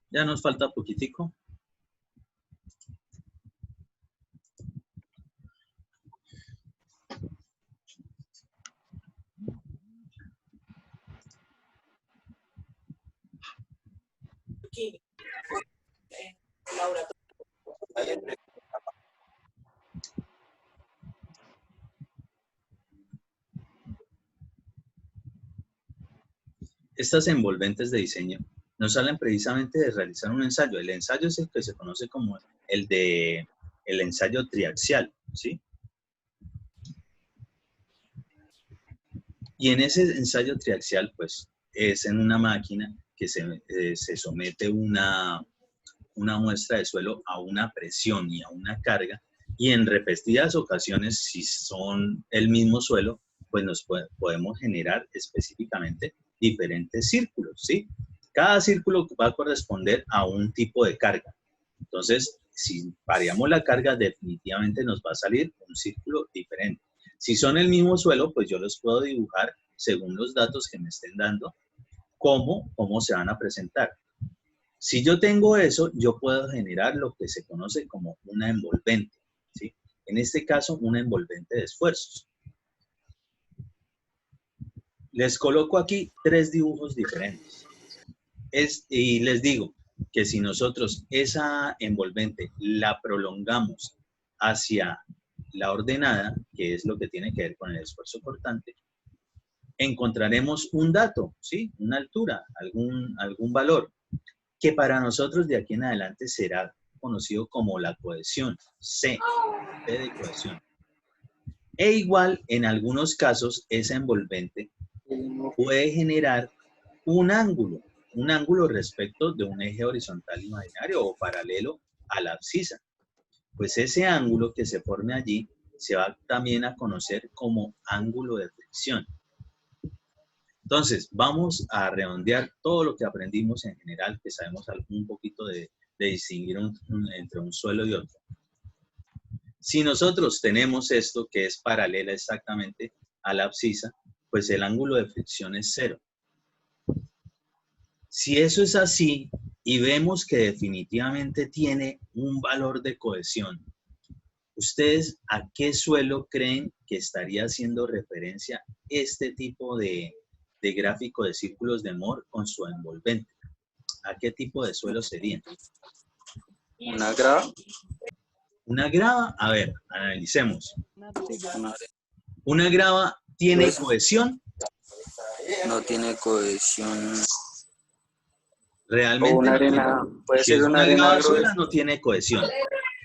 Ya nos falta poquitico. Estas envolventes de diseño nos salen precisamente de realizar un ensayo. El ensayo es el que se conoce como el ensayo triaxial, ¿sí? Y en ese ensayo triaxial, pues, es en una máquina que se somete una muestra de suelo a una presión y a una carga, y en repetidas ocasiones, si son el mismo suelo, pues podemos generar específicamente diferentes círculos, ¿sí? Cada círculo va a corresponder a un tipo de carga. Entonces, si variamos la carga, definitivamente nos va a salir un círculo diferente. Si son el mismo suelo, pues yo los puedo dibujar según los datos que me estén dando, cómo se van a presentar. Si yo tengo eso, yo puedo generar lo que se conoce como una envolvente, ¿sí? En este caso, una envolvente de esfuerzos. Les coloco aquí 3 dibujos diferentes. Y les digo que si nosotros esa envolvente la prolongamos hacia la ordenada, que es lo que tiene que ver con el esfuerzo cortante, encontraremos un dato, ¿sí? Una altura, algún valor, que para nosotros de aquí en adelante será conocido como la cohesión, C de cohesión. E igual, en algunos casos, esa envolvente puede generar un ángulo respecto de un eje horizontal imaginario o paralelo a la abscisa. Pues ese ángulo que se forme allí se va también a conocer como ángulo de fricción. Entonces, vamos a redondear todo lo que aprendimos en general, que sabemos un poquito de distinguir entre un suelo y otro. Si nosotros tenemos esto que es paralela exactamente a la abscisa, pues el ángulo de fricción es 0. Si eso es así y vemos que definitivamente tiene un valor de cohesión, ¿ustedes a qué suelo creen que estaría haciendo referencia este tipo de gráfico de círculos de Moore con su envolvente? ¿A qué tipo de suelo sería? Una grava. Una grava, a ver, analicemos. Una ¿Una grava tiene cohesión? no tiene cohesión. Realmente O una arena, puede si ser es una una arena grava sola, gruesa. no tiene cohesión.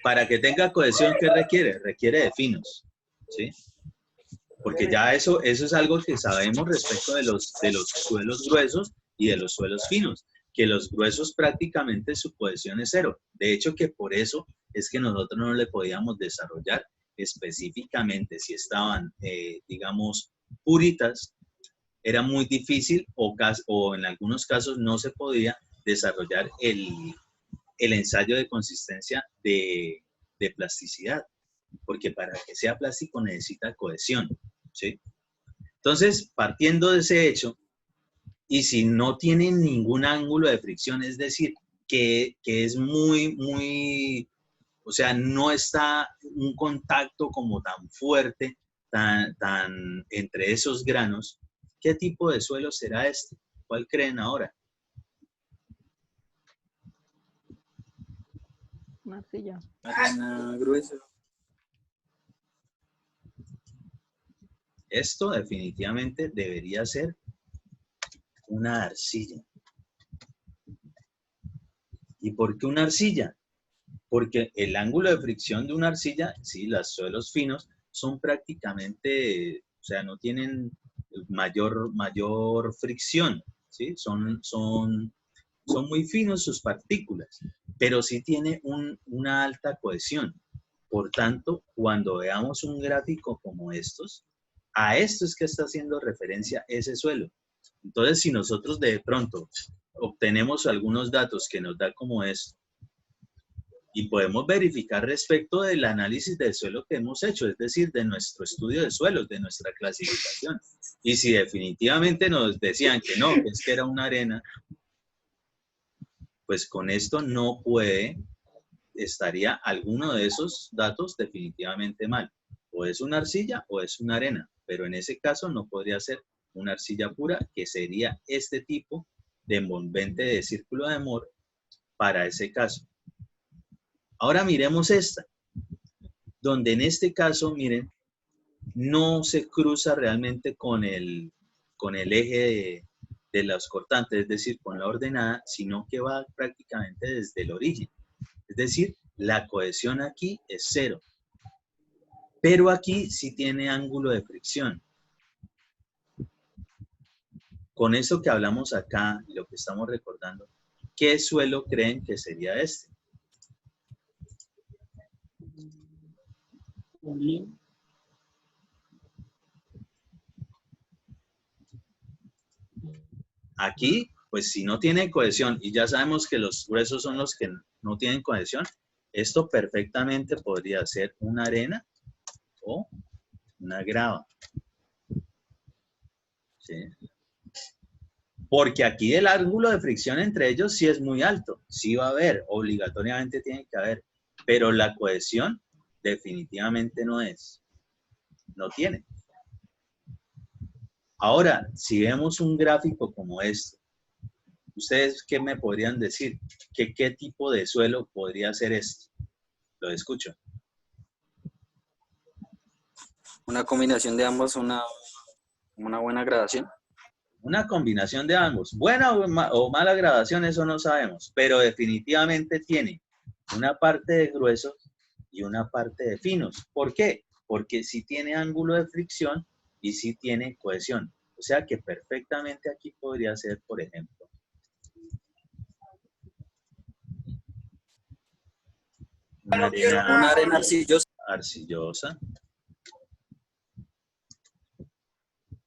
Para que tenga cohesión, ¿qué requiere? Requiere de finos, ¿sí? Porque ya eso es algo que sabemos respecto de los suelos gruesos y de los suelos finos, que los gruesos prácticamente su cohesión es 0. De hecho, que por eso es que nosotros no le podíamos desarrollar específicamente si estaban, digamos, puritas, era muy difícil o en algunos casos no se podía desarrollar el ensayo de consistencia de plasticidad, porque para que sea plástico necesita cohesión, ¿sí? Entonces, partiendo de ese hecho, y si no tiene ningún ángulo de fricción, es decir, que es muy, o sea, no está un contacto como tan fuerte, tan entre esos granos, ¿qué tipo de suelo será este? ¿Cuál creen ahora? Una arcilla. Arena gruesa. Esto definitivamente debería ser una arcilla. ¿Y por qué una arcilla? Porque el ángulo de fricción de una arcilla, sí, los suelos finos son prácticamente, o sea, no tienen mayor fricción, ¿sí? Son muy finos sus partículas, pero sí tiene una alta cohesión. Por tanto, cuando veamos un gráfico como estos, a esto es que está haciendo referencia ese suelo. Entonces, si nosotros de pronto obtenemos algunos datos que nos da como esto, y podemos verificar respecto del análisis del suelo que hemos hecho, es decir, de nuestro estudio de suelos, de nuestra clasificación. Y si definitivamente nos decían que no, que es que era una arena, pues con esto no puede, estaría alguno de esos datos definitivamente mal. O es una arcilla o es una arena, pero en ese caso no podría ser una arcilla pura, que sería este tipo de envolvente de círculo de Moore para ese caso. Ahora miremos esta, donde en este caso, miren, no se cruza realmente con el eje de los cortantes, es decir, con la ordenada, sino que va prácticamente desde el origen. Es decir, la cohesión aquí es 0. Pero aquí sí tiene ángulo de fricción. Con eso que hablamos acá, lo que estamos recordando, ¿qué suelo creen que sería este? Aquí, pues si no tiene cohesión, y ya sabemos que los gruesos son los que no tienen cohesión, esto perfectamente podría ser una arena o una grava. ¿Sí? Porque aquí el ángulo de fricción entre ellos sí es muy alto, sí va a haber, obligatoriamente tiene que haber, pero la cohesión definitivamente no tiene. Ahora, si vemos un gráfico como este, ¿ustedes qué me podrían decir? ¿Qué tipo de suelo podría ser esto? Lo escucho. Una combinación de ambos, una buena gradación. Una combinación de ambos. Buena o mala gradación, eso no sabemos, pero definitivamente tiene una parte de gruesos y una parte de finos. ¿Por qué? Porque sí tiene ángulo de fricción y sí tiene cohesión. O sea que perfectamente aquí podría ser, por ejemplo, una Una arena arena arcillosa. arcillosa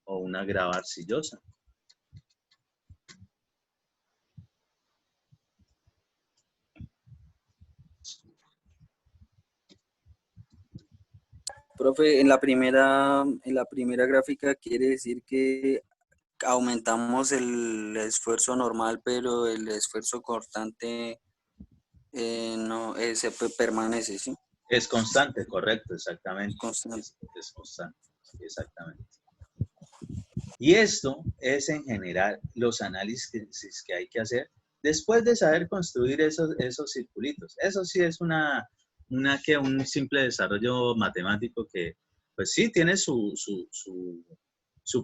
o una grava arcillosa. Profe, en la primera gráfica quiere decir que aumentamos el esfuerzo normal, pero el esfuerzo cortante no permanece, ¿sí? Es constante, correcto, exactamente. Constante. Es constante, exactamente. Y esto es en general los análisis que hay que hacer después de saber construir esos circulitos. Eso sí es un simple desarrollo matemático que, pues sí, tiene su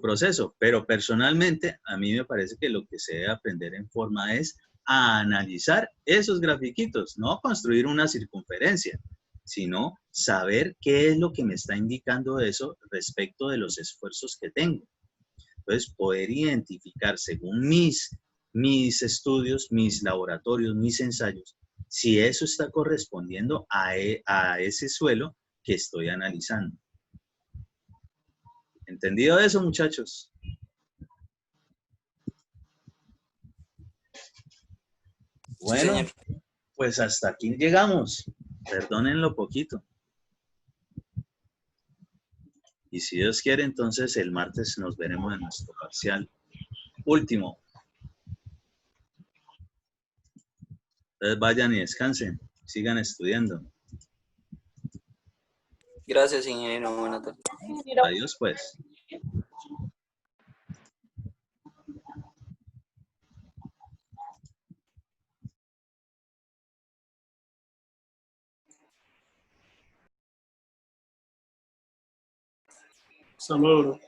proceso, pero personalmente a mí me parece que lo que se debe aprender en forma es a analizar esos grafiquitos, no construir una circunferencia, sino saber qué es lo que me está indicando eso respecto de los esfuerzos que tengo. Entonces, poder identificar según mis estudios, mis laboratorios, mis ensayos, si eso está correspondiendo a ese suelo que estoy analizando. ¿Entendido eso, muchachos? Sí, Bueno, señor. pues hasta aquí llegamos. Perdónenlo poquito. Y si Dios quiere, entonces el martes nos veremos en nuestro parcial último. Entonces vayan y descansen, sigan estudiando. Gracias, ingeniero. Buenas tardes. Adiós, pues. Saludos.